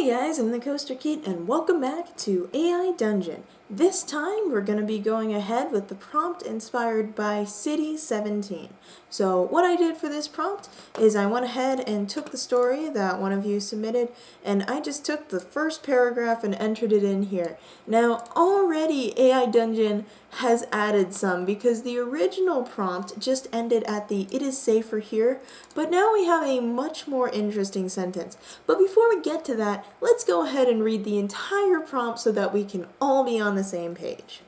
Hey guys, I'm the Coaster Kate and welcome back to AI Dungeon. This time we're going to be going ahead with the prompt inspired by City 17. So what I did for this prompt is I went ahead and took the story that one of you submitted and I just took the first paragraph and entered it in here. Now already AI Dungeon has added some because the original prompt just ended at the "it is safer here," but now we have a much more interesting sentence. But before we get to that, let's go ahead and read the entire prompt so that we can all be on the same page.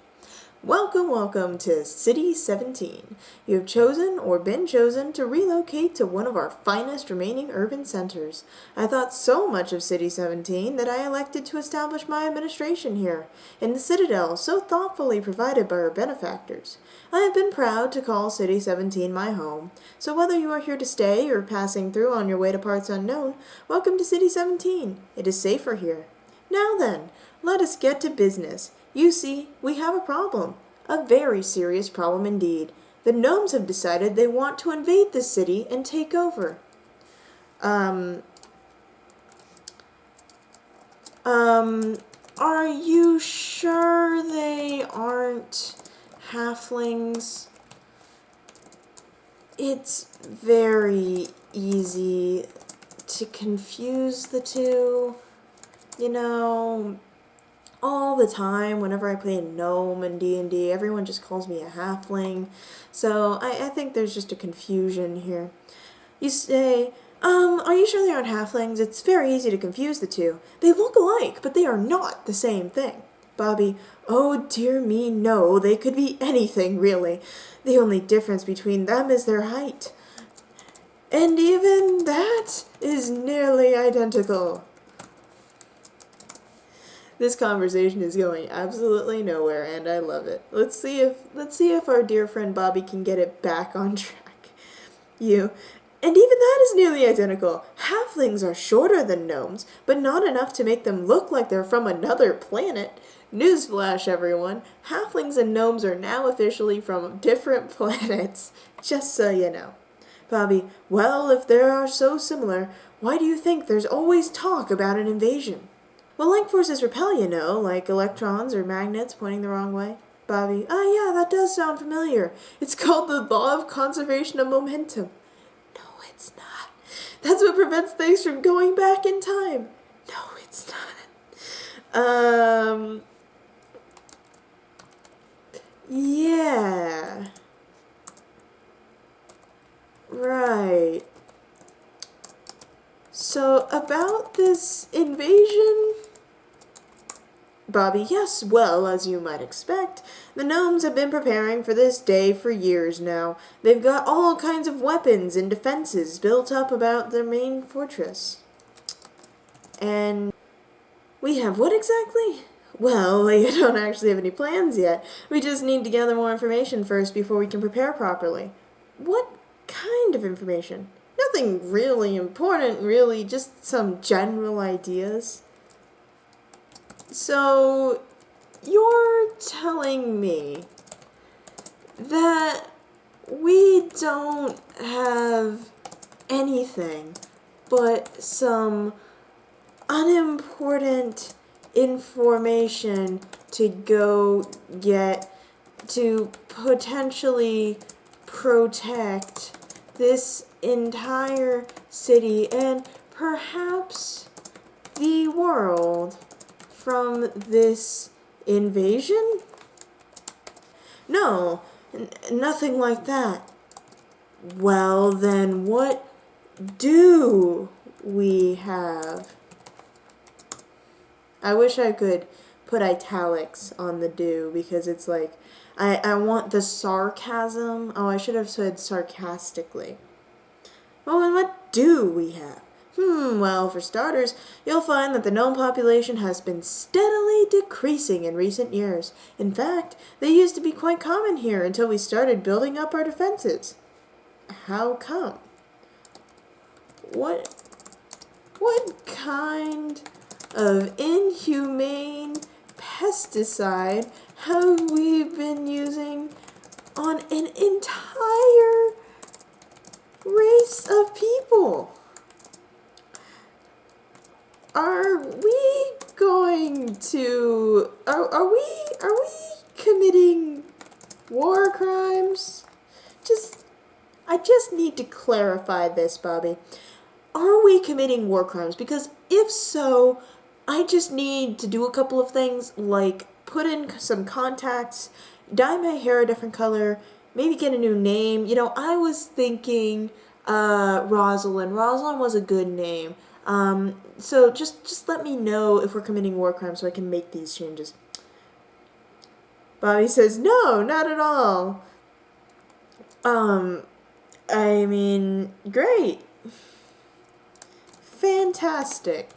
Welcome to City 17. You have chosen or been chosen to relocate to one of our finest remaining urban centers. I thought so much of City 17 that I elected to establish my administration here, in the citadel so thoughtfully provided by our benefactors. I have been proud to call City 17 my home, so whether you are here to stay or passing through on your way to parts unknown, welcome to City 17. It is safer here. Now then, let us get to business. You see, we have a problem. A very serious problem indeed. The gnomes have decided they want to invade the city and take over. Are you sure they aren't halflings? It's very easy to confuse the two, you know. All the time, whenever I play a gnome in D&D, everyone just calls me a halfling. So I think there's just a confusion here. You say, are you sure they aren't halflings? It's very easy to confuse the two. They look alike, but they are not the same thing. Bobby, oh dear me, no, they could be anything, really. The only difference between them is their height. And even that is nearly identical. This conversation is going absolutely nowhere, and I love it. Let's see if our dear friend Bobby can get it back on track. And even that is nearly identical. Halflings are shorter than gnomes, but not enough to make them look like they're from another planet. Newsflash, everyone. Halflings and gnomes are now officially from different planets, just so you know. Bobby, well, if they are so similar, why do you think there's always talk about an invasion? Well, like forces repel, you know, like electrons or magnets pointing the wrong way. Bobby, yeah, that does sound familiar. It's called the law of conservation of momentum. No, it's not. That's what prevents things from going back in time. No, it's not. Yeah. Right. So, about this invasion... Bobby, yes, well, as you might expect, the gnomes have been preparing for this day for years now. They've got all kinds of weapons and defenses built up about their main fortress. And we have what exactly? Well, we don't actually have any plans yet. We just need to gather more information first before we can prepare properly. What kind of information? Nothing really important, really, just some general ideas. So, you're telling me that we don't have anything but some unimportant information to go get to potentially protect this entire city and perhaps the world from this invasion? No, nothing like that. Well, then what do we have? I wish I could put italics on the do because it's like, I want the sarcasm. Oh, I should have said sarcastically. Well, and what do we have? Well, for starters, you'll find that the gnome population has been steadily decreasing in recent years. In fact, they used to be quite common here until we started building up our defenses. How come? What kind of inhumane pesticide have we been using on an entire race of people? are we going to, are we committing war crimes? I just need to clarify this, Bobby. Are we committing war crimes? Because if so, I just need to do a couple of things, like put in some contacts, dye my hair a different color, maybe get a new name. You know, I was thinking Rosalind. Rosalind was a good name. So just let me know if we're committing war crimes so I can make these changes. Bobby says, no, not at all. I mean, great. Fantastic.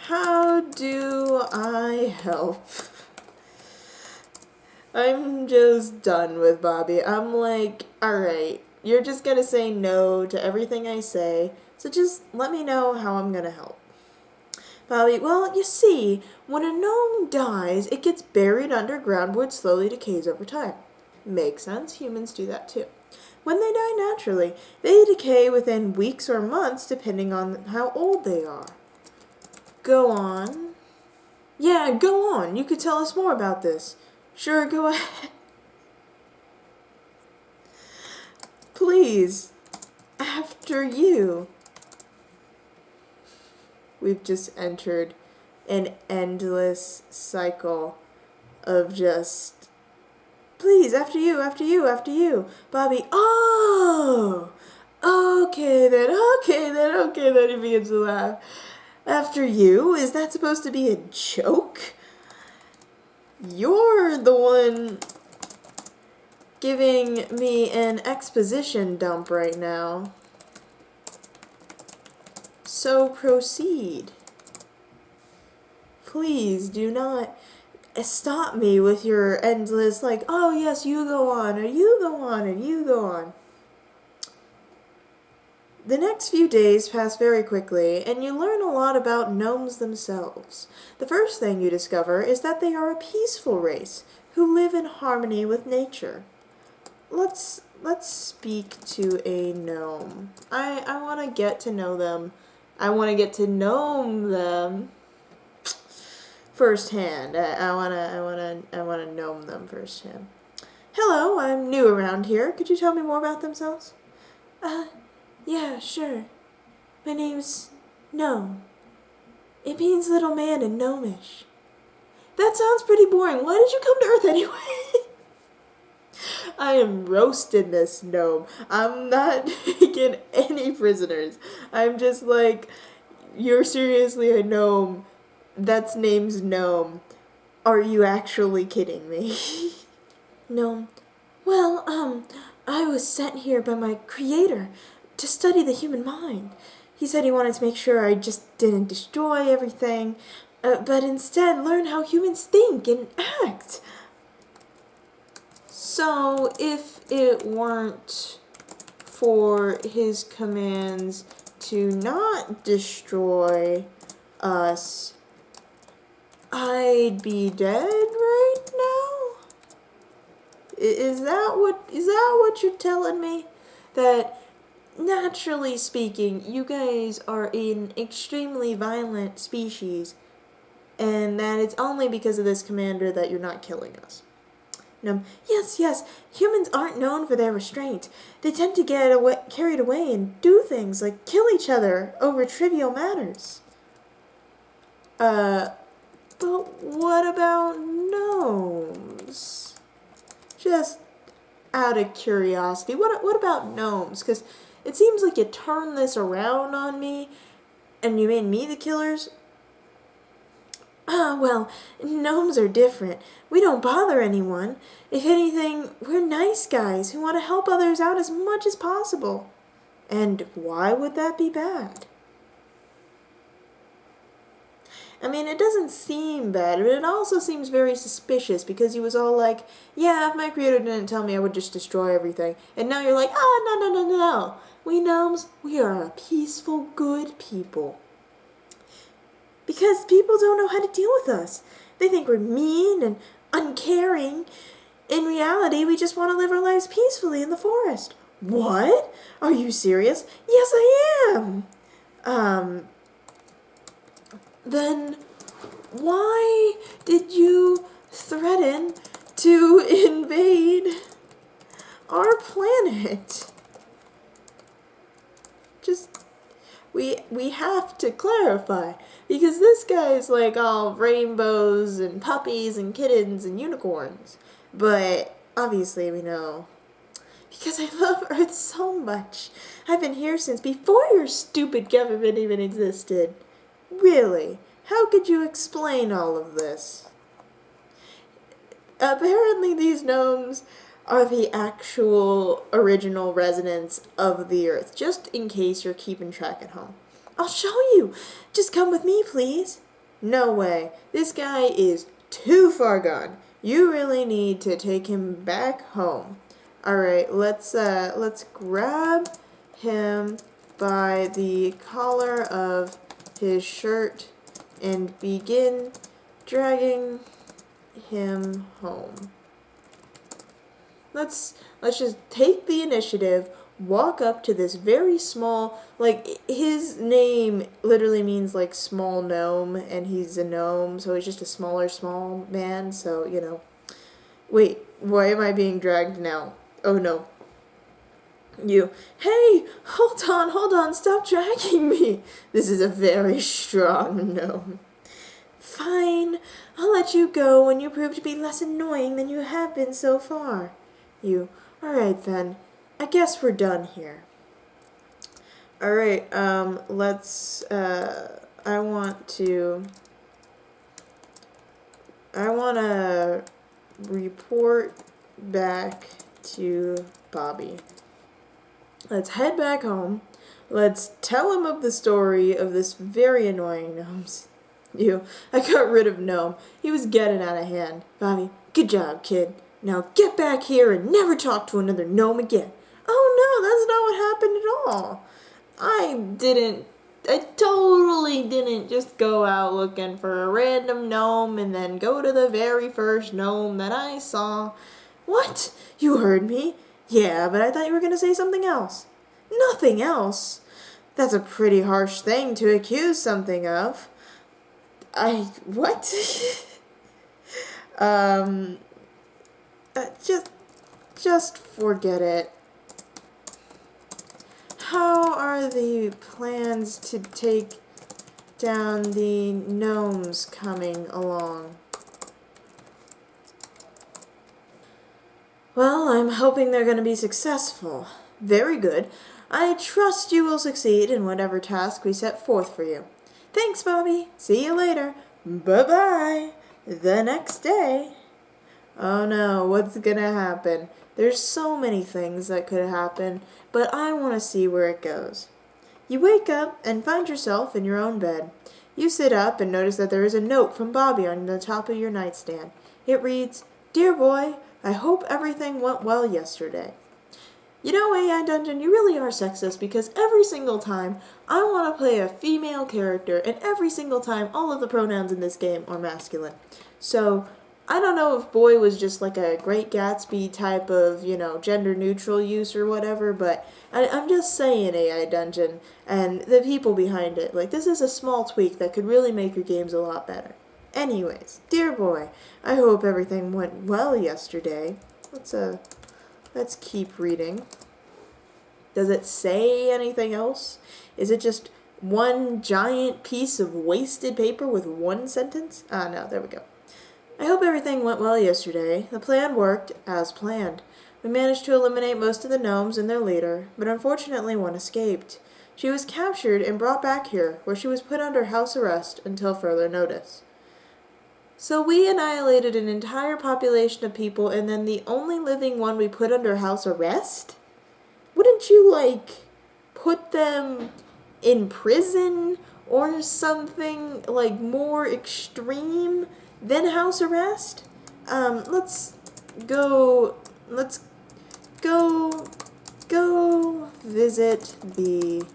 How do I help? I'm just done with Bobby. I'm like, alright, you're just gonna say no to everything I say, so just let me know how I'm gonna help. Bobby, well, you see, when a gnome dies, it gets buried underground where it slowly decays over time. Makes sense, humans do that too. When they die naturally, they decay within weeks or months depending on how old they are. Go on. Yeah, go on. You could tell us more about this. Sure, go ahead. Please. After you. We've just entered an endless cycle of just, please, after you, after you, after you. Bobby, oh! Okay then, he begins to laugh. After you? Is that supposed to be a joke? You're the one giving me an exposition dump right now. So proceed. Please do not stop me with your endless, like, oh yes, you go on, or you go on, and you go on. The next few days pass very quickly, and you learn a lot about gnomes themselves. The first thing you discover is that they are a peaceful race who live in harmony with nature. Let's speak to a gnome. I want to get to know them. I want to get to gnome them firsthand. I want to gnome them firsthand. Hello, I'm new around here. Could you tell me more about themselves? Yeah, sure. My name's Gnome. It means little man in gnomish. That sounds pretty boring. Why did you come to Earth anyway? I am roasting this gnome. I'm not taking any prisoners. I'm just like, you're seriously a gnome. That's name's Gnome. Are you actually kidding me? Gnome. Well, I was sent here by my creator to study the human mind. He said he wanted to make sure I just didn't destroy everything, but instead learn how humans think and act. So, if it weren't for his commands to not destroy us, I'd be dead right now? Is that what you're telling me? That naturally speaking, you guys are an extremely violent species, and that it's only because of this commander that you're not killing us. No, yes, humans aren't known for their restraint. They tend to get carried away and do things like kill each other over trivial matters. But what about gnomes? Just out of curiosity, what about gnomes? Because it seems like you turned this around on me, and you made me the killers. Well, gnomes are different. We don't bother anyone. If anything, we're nice guys who want to help others out as much as possible. And why would that be bad? I mean, it doesn't seem bad, but it also seems very suspicious because he was all like, yeah, if my creator didn't tell me, I would just destroy everything. And now you're like, no. We gnomes, we are a peaceful, good people. Because people don't know how to deal with us. They think we're mean and uncaring. In reality, we just want to live our lives peacefully in the forest. What? Are you serious? Yes, I am. then why did you threaten to invade our planet? Just, we have to clarify, because this guy's like all rainbows and puppies and kittens and unicorns. But obviously we know, because I love Earth so much. I've been here since before your stupid government even existed. Really? How could you explain all of this? Apparently these gnomes are the actual original residents of the Earth, just in case you're keeping track at home. I'll show you. Just come with me, please. No way. This guy is too far gone. You really need to take him back home. All right, let's grab him by the collar of his shirt and begin dragging him home. Let's just take the initiative, walk up to this very small, like, his name literally means like small gnome, and he's a gnome, so he's just a smaller small man, so, you know. Wait, why am I being dragged now? Oh no. You. Hey, hold on, stop dragging me. This is a very strong gnome. Fine, I'll let you go when you prove to be less annoying than you have been so far. You. Alright then, I guess we're done here. Alright, let's, I want to report back to Bobby. Let's head back home. Let's tell him of the story of this very annoying gnomes. I got rid of Gnome. He was getting out of hand. Bobby, good job, kid. Now get back here and never talk to another gnome again. Oh no, that's not what happened at all. I totally didn't just go out looking for a random gnome and then go to the very first gnome that I saw. What? You heard me? Yeah, but I thought you were going to say something else. Nothing else? That's a pretty harsh thing to accuse something of. What? Just forget it. How are the plans to take down the gnomes coming along? Well, I'm hoping they're going to be successful. Very good. I trust you will succeed in whatever task we set forth for you. Thanks, Bobby. See you later. Bye-bye. The next day. Oh no, what's gonna happen? There's so many things that could happen, but I want to see where it goes. You wake up and find yourself in your own bed. You sit up and notice that there is a note from Bobby on the top of your nightstand. It reads, "Dear boy, I hope everything went well yesterday." You know, AI Dungeon, you really are sexist, because every single time I want to play a female character, and every single time all of the pronouns in this game are masculine. So, I don't know if boy was just like a Great Gatsby type of, gender neutral use or whatever, but I'm just saying, AI Dungeon, and the people behind it, like, this is a small tweak that could really make your games a lot better. Anyways, dear boy, I hope everything went well yesterday. Let's keep reading. Does it say anything else? Is it just one giant piece of wasted paper with one sentence? No, there we go. I hope everything went well yesterday. The plan worked as planned. We managed to eliminate most of the gnomes and their leader, but unfortunately one escaped. She was captured and brought back here, where she was put under house arrest until further notice. So we annihilated an entire population of people, and then the only living one we put under house arrest? Wouldn't you, put them in prison or something, more extreme than house arrest? Let's go visit the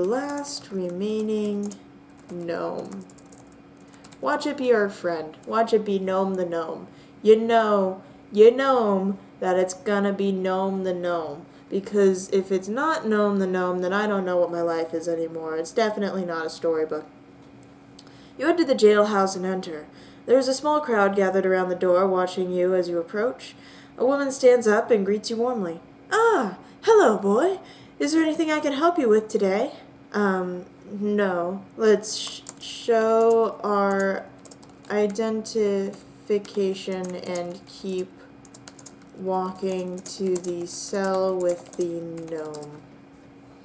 last remaining gnome. Watch it be our friend. Watch it be Gnome the Gnome. You know that it's gonna be Gnome the Gnome. because if it's not Gnome the Gnome, then I don't know what my life is anymore. It's definitely not a storybook. You enter the jailhouse and enter. There is a small crowd gathered around the door, watching you as you approach. A woman stands up and greets you warmly. Ah, hello, boy. Is there anything I can help you with today? No. Let's show our identification and keep walking to the cell with the gnome.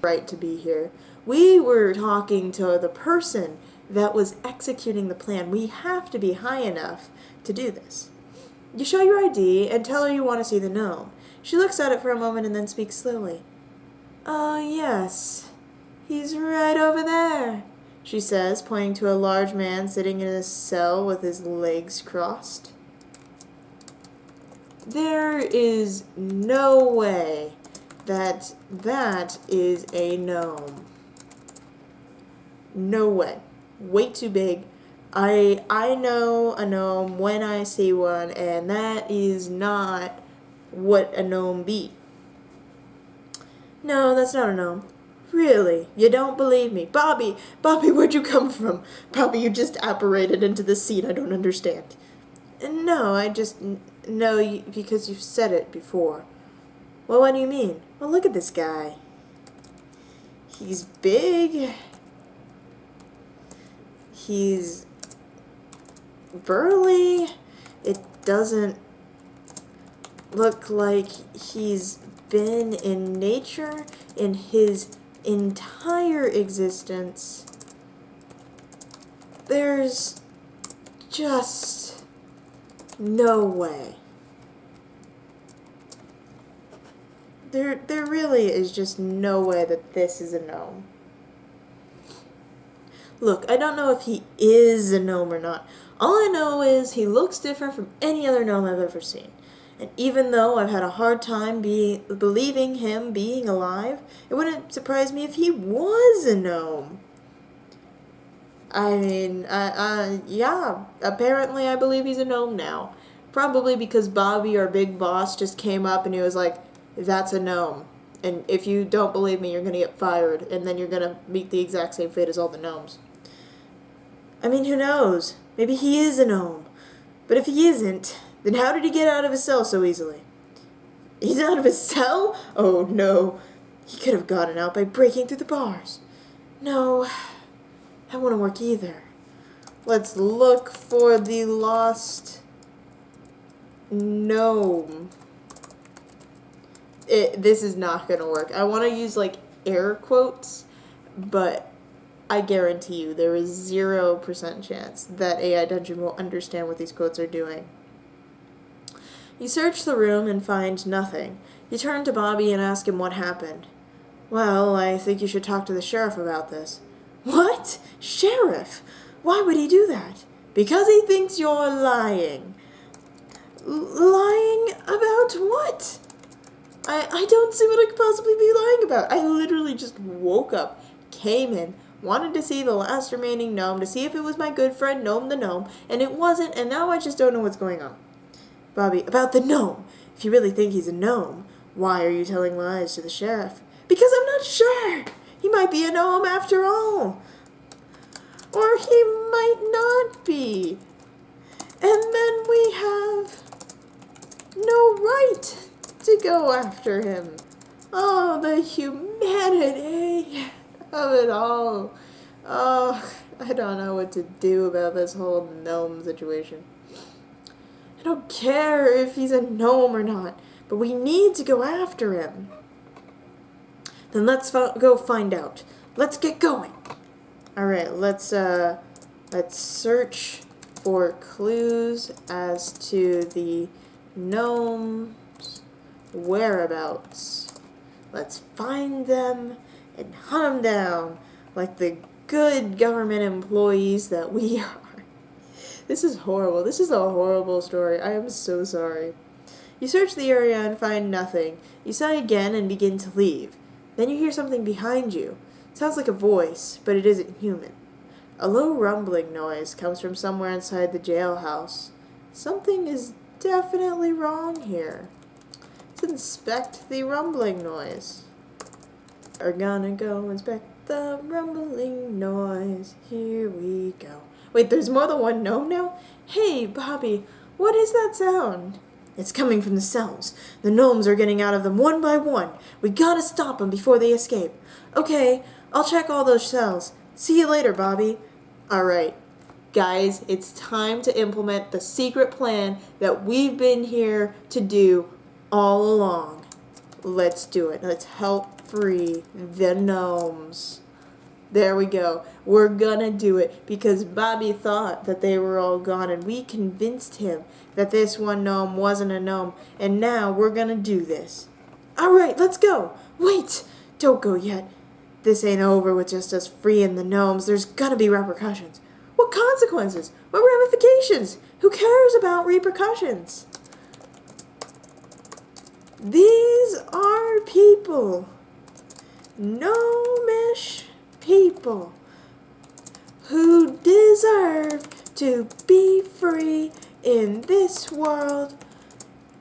Right to be here. We were talking to the person that was executing the plan. We have to be high enough to do this. You show your ID and tell her you want to see the gnome. She looks at it for a moment and then speaks slowly. Yes. He's right over there, she says, pointing to a large man sitting in a cell with his legs crossed. There is no way that is a gnome. No way. Way too big. I know a gnome when I see one, and that is not what a gnome be. No, that's not a gnome. Really? You don't believe me? Bobby, where'd you come from? Bobby, you just apparated into the scene. I don't understand. No, I just know you, because you've said it before. Well, what do you mean? Well, look at this guy. He's big. He's burly. It doesn't look like he's been in nature in his entire existence. There's just no way. There really is just no way that this is a gnome. Look, I don't know if he is a gnome or not. All I know is he looks different from any other gnome I've ever seen. And even though I've had a hard time believing him being alive, it wouldn't surprise me if he was a gnome. I mean, yeah, apparently I believe he's a gnome now. Probably because Bobby, our big boss, just came up and he was like, that's a gnome. And if you don't believe me, you're going to get fired, and then you're going to meet the exact same fate as all the gnomes. I mean, who knows? Maybe he is a gnome. But if he isn't, then how did he get out of his cell so easily? He's out of his cell? Oh, no. He could have gotten out by breaking through the bars. No, that wouldn't work either. Let's look for the lost gnome. This is not going to work. I want to use, like, air quotes, but I guarantee you there is 0% chance that AI Dungeon will understand what these quotes are doing. You search the room and find nothing. You turn to Bobby and ask him what happened. Well, I think you should talk to the sheriff about this. What? Sheriff? Why would he do that? Because he thinks you're lying. Lying about what? I don't see what I could possibly be lying about. I literally just woke up, came in, wanted to see the last remaining gnome to see if it was my good friend Gnome the Gnome, and it wasn't, and now I just don't know what's going on. Bobby, about the gnome. If you really think he's a gnome, why are you telling lies to the sheriff? Because I'm not sure. He might be a gnome after all. Or he might not be. And then we have no right to go after him. Oh, the humanity of it all. Oh, I don't know what to do about this whole gnome situation. I don't care if he's a gnome or not, but we need to go after him. Then let's go find out. Let's get going. All right, let's search for clues as to the gnome's whereabouts. Let's find them and hunt them down like the good government employees that we are. This is horrible. This is a horrible story. I am so sorry. You search the area and find nothing. You sigh again and begin to leave. Then you hear something behind you. It sounds like a voice, but it isn't human. A low rumbling noise comes from somewhere inside the jailhouse. Something is definitely wrong here. Let's inspect the rumbling noise. We're gonna go inspect the rumbling noise. Here we go. Wait, there's more than one gnome now? Hey, Bobby, what is that sound? It's coming from the cells. The gnomes are getting out of them one by one. We gotta stop them before they escape. Okay, I'll check all those cells. See you later, Bobby. Alright, guys, it's time to implement the secret plan that we've been here to do all along. Let's do it. Let's help free the gnomes. There we go. We're gonna do it because Bobby thought that they were all gone and we convinced him that this one gnome wasn't a gnome, and now we're gonna do this. Alright, let's go. Wait, don't go yet. This ain't over with just us freeing the gnomes. There's gonna be repercussions. What consequences? What ramifications? Who cares about repercussions? These are people. Gnomish people who deserve to be free in this world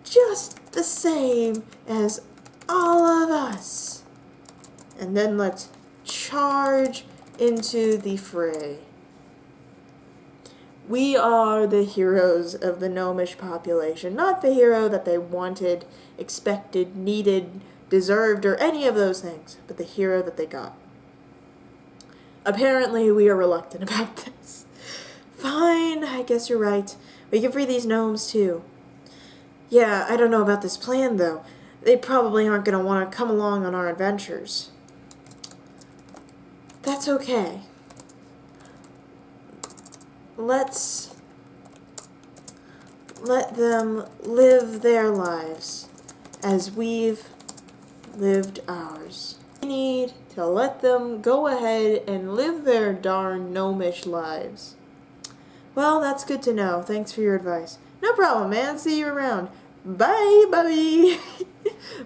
just the same as all of us. And then let's charge into the fray. We are the heroes of the gnomish population, not the hero that they wanted, expected, needed, deserved, or any of those things, but the hero that they got. Apparently, we are reluctant about this. Fine, I guess you're right. We can free these gnomes too. Yeah, I don't know about this plan though. They probably aren't going to want to come along on our adventures. That's okay. Let's let them live their lives as we've lived ours. We need to let them go ahead and live their darn gnomish lives. Well, that's good to know. Thanks for your advice. No problem, man. See you around. Bye, Bobby.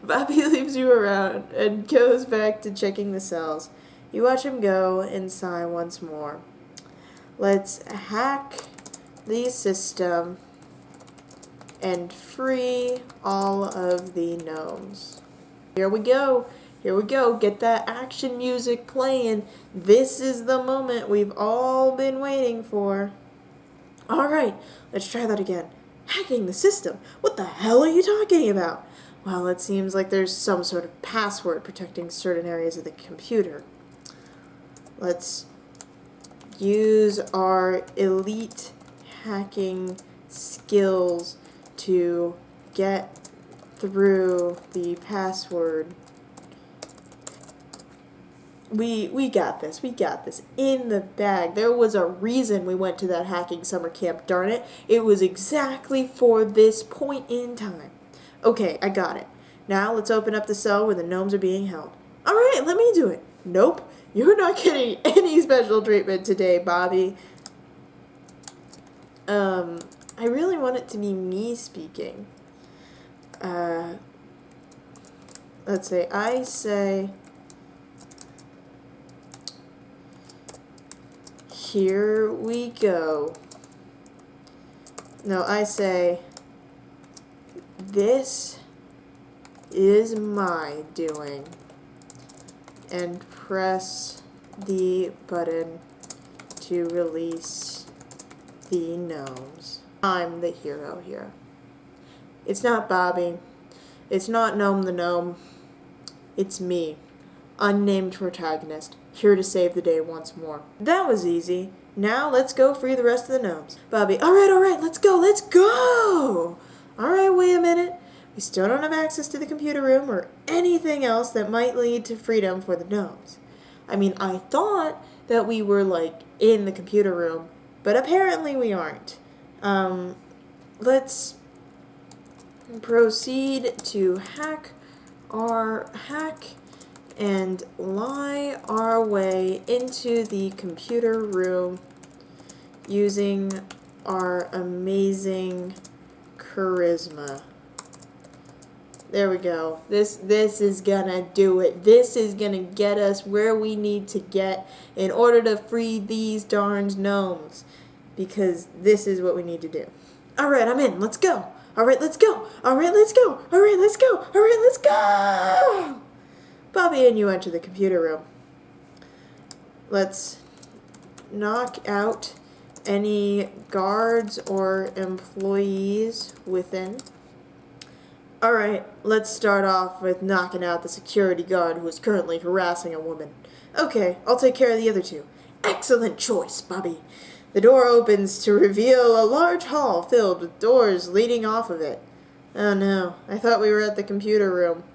Bobby leaves you around and goes back to checking the cells. You watch him go and sigh once more. Let's hack the system and free all of the gnomes. Here we go. Here we go. Get that action music playing. This is the moment we've all been waiting for. Alright, let's try that again. Hacking the system? What the hell are you talking about? Well, it seems like there's some sort of password protecting certain areas of the computer. Let's use our elite hacking skills to get through the password. We got this. We got this in the bag. There was a reason we went to that hacking summer camp, darn it. It was exactly for this point in time. Okay, I got it. Now let's open up the cell where the gnomes are being held. Alright, let me do it. Nope. You're not getting any special treatment today, Bobby. I really want it to be me speaking. Let's say, I say, here we go. No, I say, this is my doing. And press the button to release the gnomes. I'm the hero here. It's not Bobby. It's not Gnome the Gnome. It's me, Unnamed Protagonist, here to save the day once more. That was easy. Now let's go free the rest of the gnomes. Bobby, alright, let's go! Alright, wait a minute. We still don't have access to the computer room or anything else that might lead to freedom for the gnomes. I mean, I thought that we were, like, in the computer room, but apparently we aren't. Let's proceed to hack and lie our way into the computer room using our amazing charisma. There we go. This is gonna do it. This is gonna get us where we need to get in order to free these darn gnomes. Because this is what we need to do. Alright, I'm in. Let's go. Alright, let's go! Alright, let's go! Alright, let's go! Alright, let's go! Bobby and you enter the computer room. Let's knock out any guards or employees within. Alright, let's start off with knocking out the security guard who is currently harassing a woman. Okay, I'll take care of the other two. Excellent choice, Bobby. The door opens to reveal a large hall filled with doors leading off of it. Oh no, I thought we were at the computer room.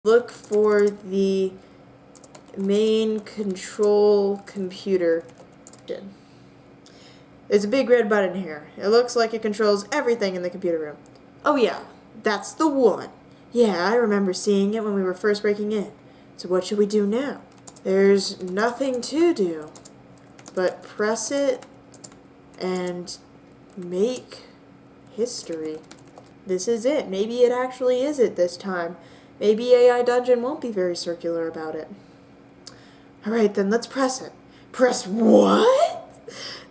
Look for the main control computer. There's a big red button here. It looks like it controls everything in the computer room. Oh yeah, that's the one. Yeah, I remember seeing it when we were first breaking in. So what should we do now? There's nothing to do but press it and make history. This is it. Maybe it actually is it this time. Maybe AI Dungeon won't be very circular about it. Alright then, let's press it. Press what?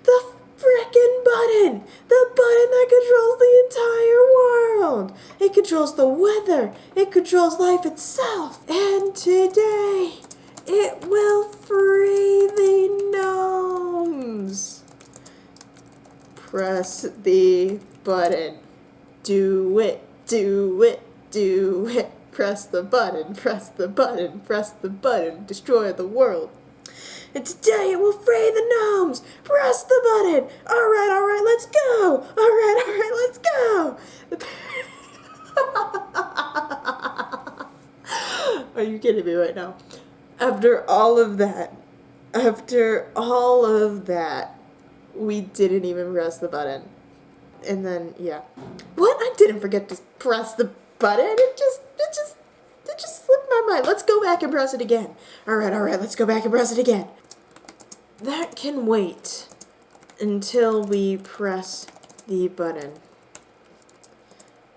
The frickin' button! The button that controls the entire world! It controls the weather! It controls life itself! And today, it will free the gnomes! Press the button. Do it, do it, do it. Press the button, press the button, press the button. Destroy the world. And today it will free the gnomes! Press the button! Alright, let's go! Alright, let's go! Are you kidding me right now? After all of that, we didn't even press the button. And then, yeah. What? I didn't forget to press the button. It just slipped my mind. Let's go back and press it again. Alright, let's go back and press it again. That can wait until we press the button.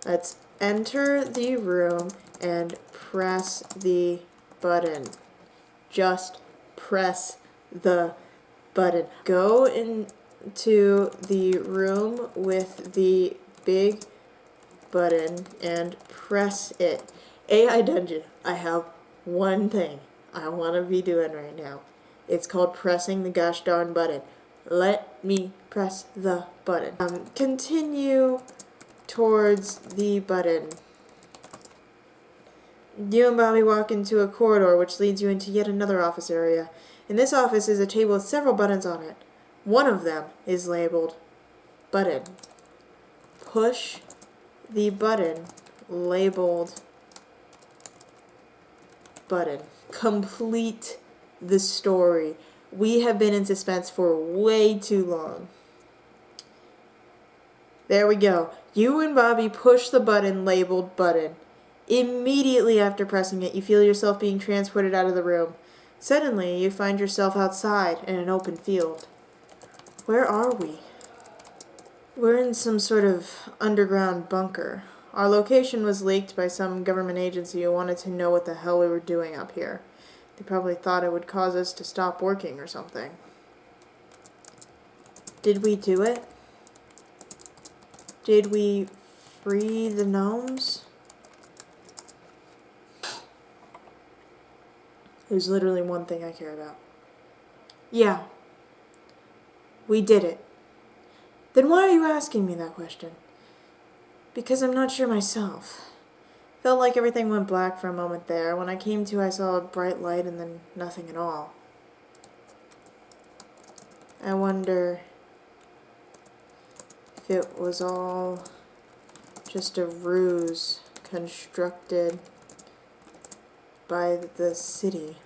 Let's enter the room and press the button. Just press the button. Go into the room with the big button and press it. AI Dungeon, I have one thing I want to be doing right now. It's called pressing the gosh darn button. Let me press the button. Continue towards the button. You and Bobby walk into a corridor which leads you into yet another office area. In this office is a table with several buttons on it. One of them is labeled button. Push the button labeled button. Complete the story. We have been in suspense for way too long. There we go. You and Bobby push the button labeled button. Immediately after pressing it, you feel yourself being transported out of the room. Suddenly, you find yourself outside in an open field. Where are we? We're in some sort of underground bunker. Our location was leaked by some government agency who wanted to know what the hell we were doing up here. They probably thought it would cause us to stop working or something. Did we do it? Did we free the gnomes? There's literally one thing I care about. Yeah. We did it. Then why are you asking me that question? Because I'm not sure myself. Felt like everything went black for a moment there. When I came to, I saw a bright light and then nothing at all. I wonder if it was all just a ruse constructed by the city.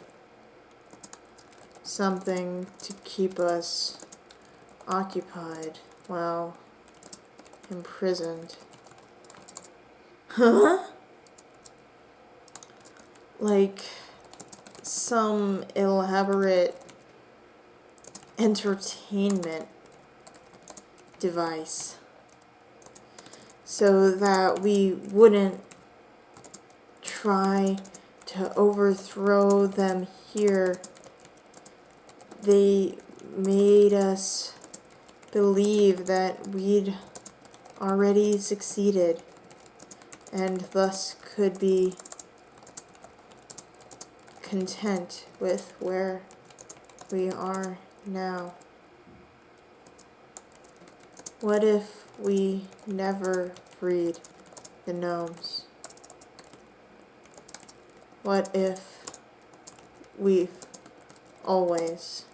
Something to keep us occupied while imprisoned. Huh? Like some elaborate entertainment device so that we wouldn't try to overthrow them here. They made us believe that we'd already succeeded and thus could be content with where we are now. What if we never freed the gnomes? What if we've always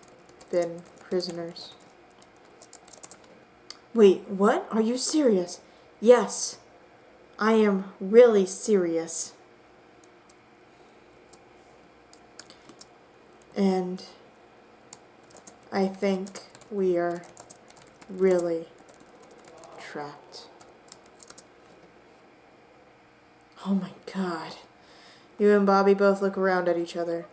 been prisoners? Wait, what? Are you serious? Yes, I am really serious. And I think we are really trapped. Oh my God. You and Bobby both look around at each other.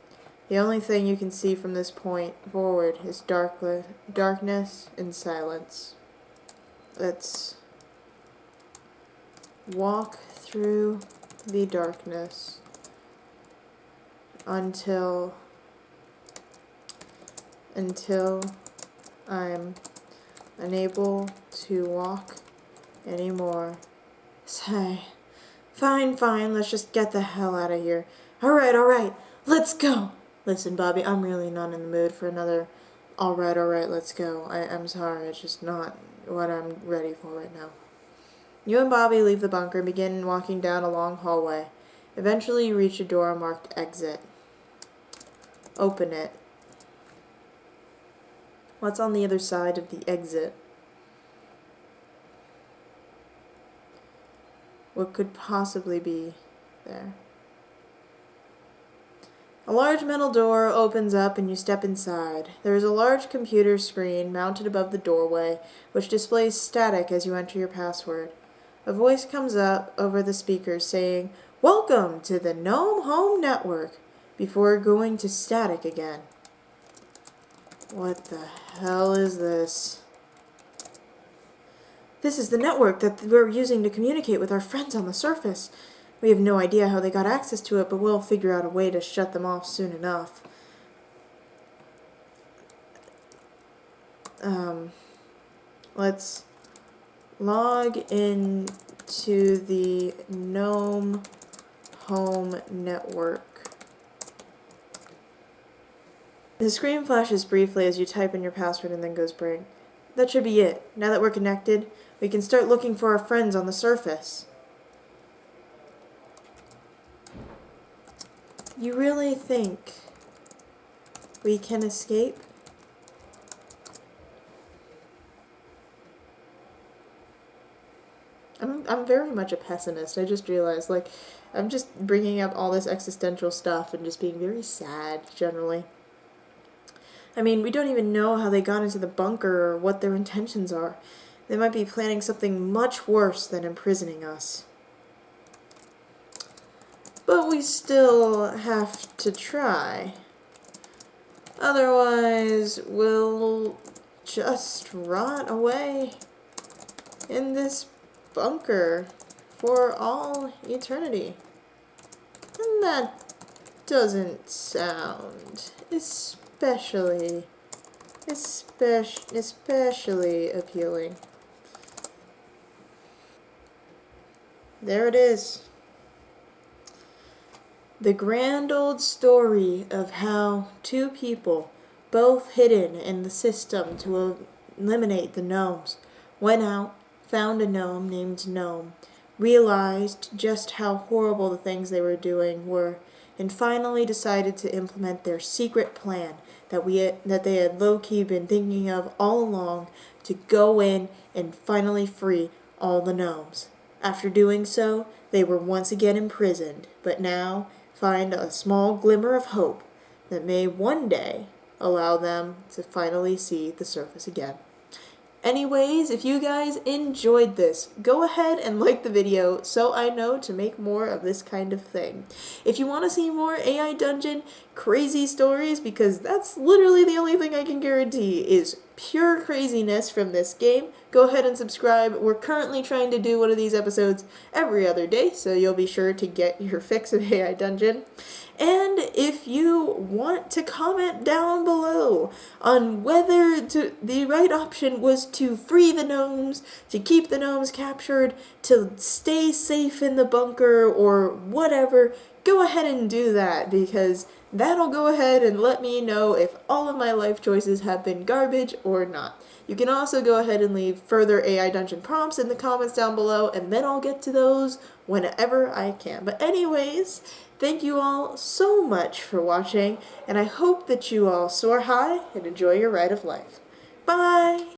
The only thing you can see from this point forward is darkness and silence. Let's walk through the darkness until I'm unable to walk anymore. Say, fine, let's just get the hell out of here. All right, let's go. Listen, Bobby, I'm really not in the mood for another all right, let's go. I'm sorry, it's just not what I'm ready for right now. You and Bobby leave the bunker and begin walking down a long hallway. Eventually you reach a door marked exit. Open it. What's on the other side of the exit? What could possibly be there? A large metal door opens up and you step inside. There is a large computer screen mounted above the doorway, which displays static as you enter your password. A voice comes up over the speakers saying, "Welcome to the Gnome Home Network," before going to static again. What the hell is this? This is the network that we're using to communicate with our friends on the surface. We have no idea how they got access to it, but we'll figure out a way to shut them off soon enough. Let's log in to the Gnome Home Network. The screen flashes briefly as you type in your password and then goes blank. That should be it. Now that we're connected, we can start looking for our friends on the surface. You really think we can escape? I'm very much a pessimist. I just realized, I'm just bringing up all this existential stuff and just being very sad, generally. I mean, we don't even know how they got into the bunker or what their intentions are. They might be planning something much worse than imprisoning us. But we still have to try. Otherwise, we'll just rot away in this bunker for all eternity. And that doesn't sound especially appealing. There it is. The grand old story of how two people, both hidden in the system to eliminate the gnomes, went out, found a gnome named Gnome, realized just how horrible the things they were doing were, and finally decided to implement their secret plan that they had low-key been thinking of all along, to go in and finally free all the gnomes. After doing so, they were once again imprisoned, but now find a small glimmer of hope that may one day allow them to finally see the surface again. Anyways, if you guys enjoyed this, go ahead and like the video so I know to make more of this kind of thing. If you want to see more AI Dungeon crazy stories, because that's literally the only thing I can guarantee is pure craziness from this game, go ahead and subscribe. We're currently trying to do one of these episodes every other day, so you'll be sure to get your fix of AI Dungeon. And if you want to comment down below on whether the right option was to free the gnomes, to keep the gnomes captured, to stay safe in the bunker, or whatever, go ahead and do that, because that'll go ahead and let me know if all of my life choices have been garbage or not. You can also go ahead and leave further AI Dungeon prompts in the comments down below, and then I'll get to those whenever I can. But anyways, thank you all so much for watching, and I hope that you all soar high and enjoy your ride of life. Bye!